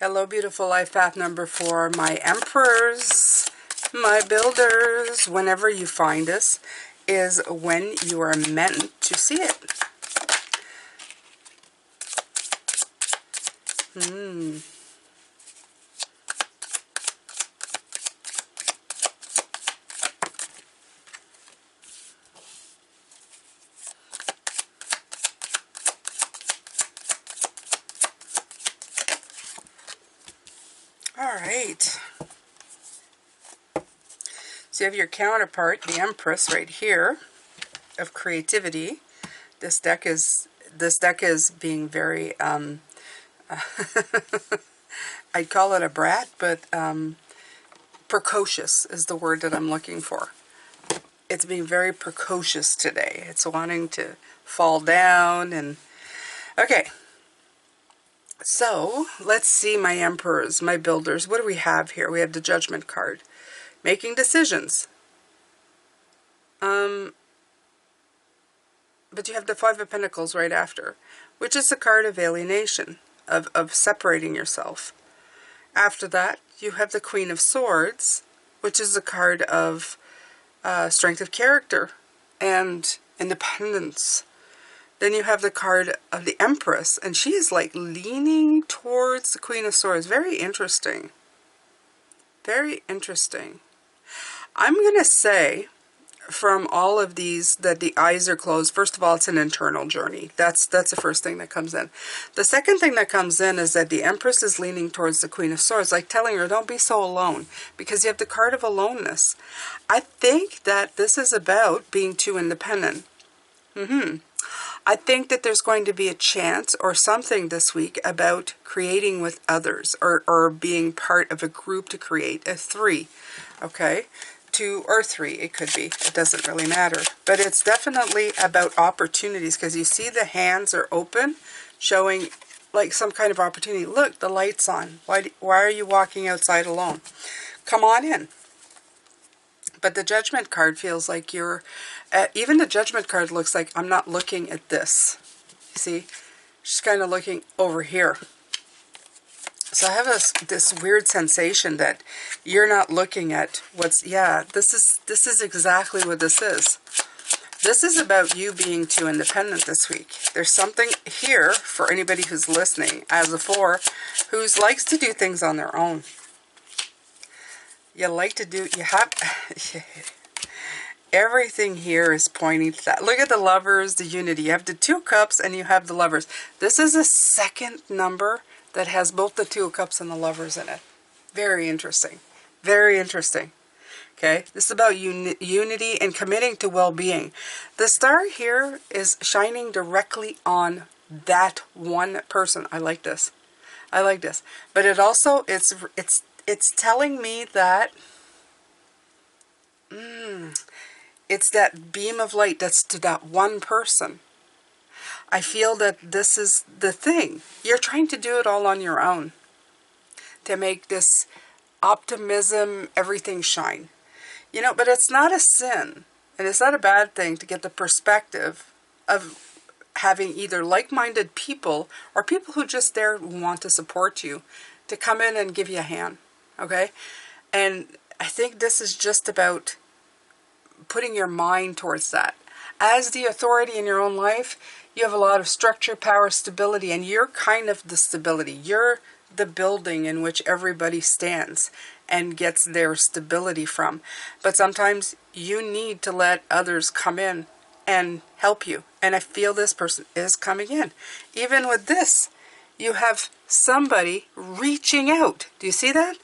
Hello, beautiful life path number 4, my emperors, my builders. Whenever you find us is when you are meant to see it. All right. So you have your counterpart, the Empress, right here, of creativity. This deck is being very I'd call it a brat, but precocious is the word that I'm looking for. It's being very precocious today. It's wanting to fall down and okay. So let's see, my emperors, my builders. What do we have here? We have the Judgment card. Making decisions. But you have the Five of Pentacles right after, which is the card of alienation, of separating yourself. After that, you have the Queen of Swords, which is the card of strength of character and independence. Then you have the card of the Empress, and she is like leaning towards the Queen of Swords. Very interesting. Very interesting. I'm going to say from all of these that the eyes are closed. First of all, it's an internal journey. That's the first thing that comes in. The second thing that comes in is that the Empress is leaning towards the Queen of Swords, like telling her, don't be so alone, because you have the card of aloneness. I think that this is about being too independent. I think that there's going to be a chance or something this week about creating with others, or being part of a group to create a 3, okay? 2 or 3, it could be. It doesn't really matter. But it's definitely about opportunities, because you see the hands are open, showing like some kind of opportunity. Look, the light's on. Why are you walking outside alone? Come on in. But the Judgment card feels like you're, even the Judgment card looks like I'm not looking at this. See? She's kind of looking over here. So I have this weird sensation that you're not looking at what's, yeah, this is exactly what this is. This is about you being too independent this week. There's something here for anybody who's listening as a 4 who likes to do things on their own. You like to do, you have, everything here is pointing to that. Look at the Lovers, the Unity. You have the 2 cups and you have the Lovers. This is a second number that has both the 2 cups and the Lovers in it. Very interesting. Very interesting. Okay, this is about unity and committing to well-being. The star here is shining directly on that one person. I like this. I like this. But it also, it's telling me that it's that beam of light that's to that one person. I feel that this is the thing. You're trying to do it all on your own to make this optimism, everything shine. You know, but it's not a sin, and it's not a bad thing to get the perspective of having either like-minded people or people who just there want to support you to come in and give you a hand, okay? And I think this is just about putting your mind towards that. As the authority in your own life, you have a lot of structure, power, stability, and you're kind of the stability. You're the building in which everybody stands and gets their stability from. But sometimes you need to let others come in and help you. And I feel this person is coming in. Even with this, you have somebody reaching out. Do you see that?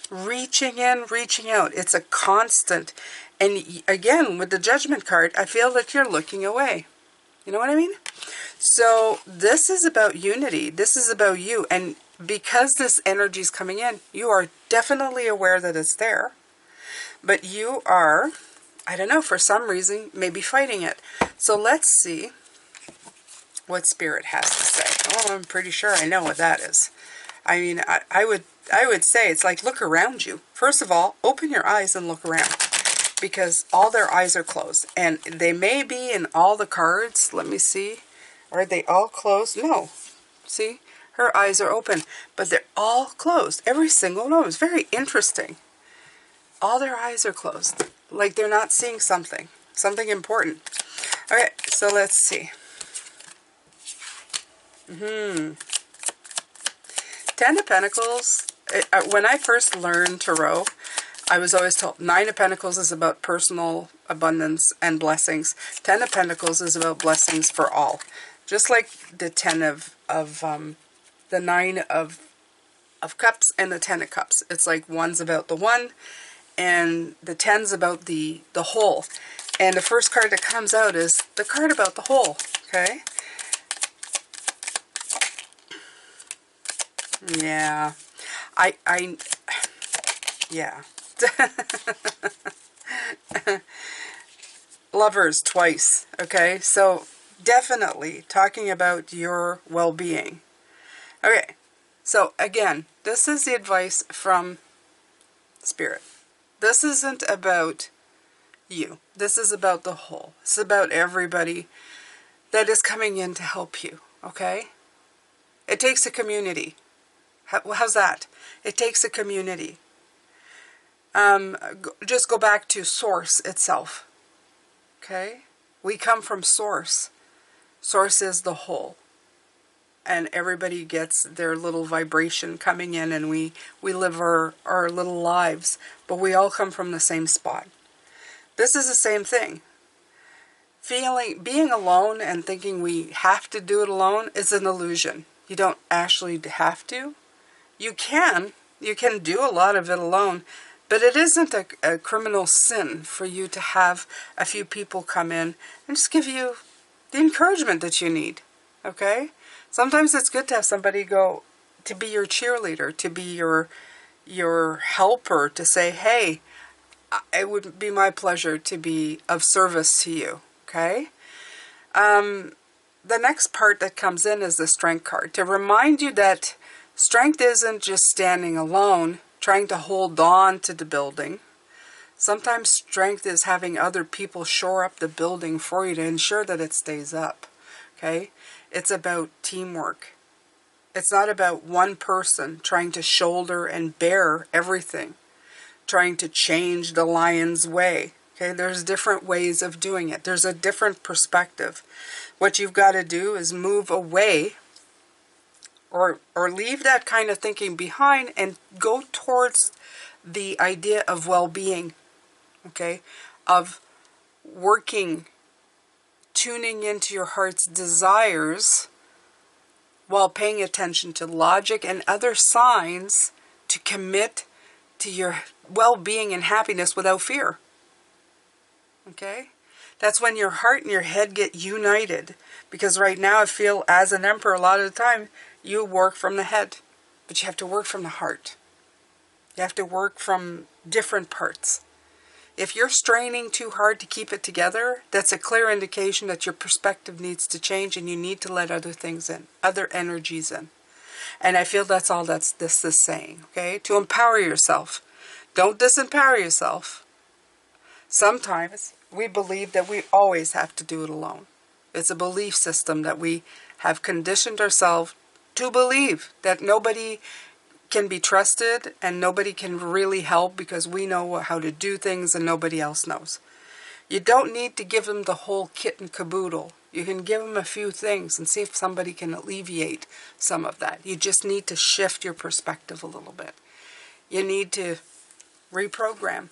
Reaching in, reaching out. It's a constant. And again, with the Judgment card, I feel that you're looking away. You know what I mean? So this is about unity. This is about you. And because this energy is coming in, you are definitely aware that it's there. But you are, I don't know, for some reason, maybe fighting it. So let's see what Spirit has to say. Oh, I'm pretty sure I know what that is. I mean, I would say it's like, look around you. First of all, open your eyes and look around. Because all their eyes are closed. And they may be in all the cards. Let me see. Are they all closed? No. See? Her eyes are open, but they're all closed. Every single one. It's very interesting. All their eyes are closed. Like they're not seeing something. Something important. Okay, so let's see. 10 of Pentacles. When I first learned Tarot, I was always told 9 of Pentacles is about personal abundance and blessings. 10 of Pentacles is about blessings for all. Just like the 10 of the 9 of Cups and the 10 of Cups. It's like one's about the one, and the 10's about the whole. And the first card that comes out is the card about the whole. Okay. Yeah. Yeah. Lovers twice. Okay. So definitely talking about your well-being. Okay. So again, this is the advice from Spirit. This isn't about you. This is about the whole. It's about everybody that is coming in to help you. Okay. It takes a community. How's that? It takes a community. Just go back to Source itself. Okay? We come from Source. Source is the whole. And everybody gets their little vibration coming in, and we live our little lives. But we all come from the same spot. This is the same thing. Being alone and thinking we have to do it alone is an illusion. You don't actually have to. You can do a lot of it alone, but it isn't a criminal sin for you to have a few people come in and just give you the encouragement that you need, okay? Sometimes it's good to have somebody go to be your cheerleader, to be your helper, to say, hey, it would be my pleasure to be of service to you, okay? The next part that comes in is the Strength card, to remind you that strength isn't just standing alone, trying to hold on to the building. Sometimes strength is having other people shore up the building for you to ensure that it stays up. Okay? It's about teamwork. It's not about one person trying to shoulder and bear everything, trying to change the lion's way. Okay? There's different ways of doing it. There's a different perspective. What you've got to do is move away or leave that kind of thinking behind and go towards the idea of well-being, okay? Of working, tuning into your heart's desires while paying attention to logic and other signs to commit to your well-being and happiness without fear, okay? That's when your heart and your head get united. Because right now I feel as an emperor a lot of the time, you work from the head, but you have to work from the heart. You have to work from different parts. If you're straining too hard to keep it together, that's a clear indication that your perspective needs to change and you need to let other things in, other energies in. And I feel that's all this is saying, okay? To empower yourself. Don't disempower yourself. Sometimes we believe that we always have to do it alone. It's a belief system that we have conditioned ourselves to believe, that nobody can be trusted and nobody can really help because we know how to do things and nobody else knows. You don't need to give them the whole kit and caboodle. You can give them a few things and see if somebody can alleviate some of that. You just need to shift your perspective a little bit. You need to reprogram.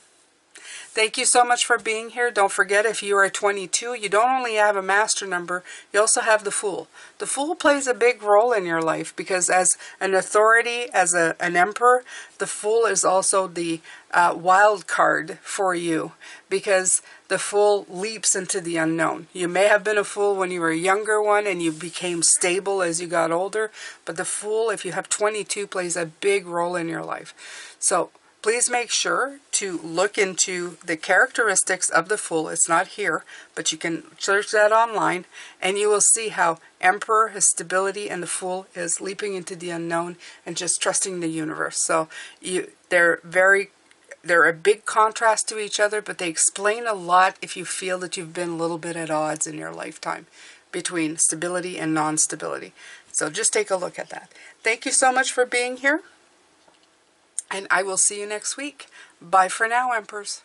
Thank you so much for being here. Don't forget, if you are 22, you don't only have a master number, you also have the Fool. The Fool plays a big role in your life because as an authority, as an emperor, the Fool is also the wild card for you because the Fool leaps into the unknown. You may have been a Fool when you were a younger one and you became stable as you got older, but the Fool, if you have 22, plays a big role in your life. So please make sure to look into the characteristics of the Fool. It's not here, but you can search that online, and you will see how Emperor has stability and the Fool is leaping into the unknown and just trusting the universe. So they're a big contrast to each other, but they explain a lot if you feel that you've been a little bit at odds in your lifetime between stability and non-stability. So just take a look at that. Thank you so much for being here. And I will see you next week. Bye for now, Emperors.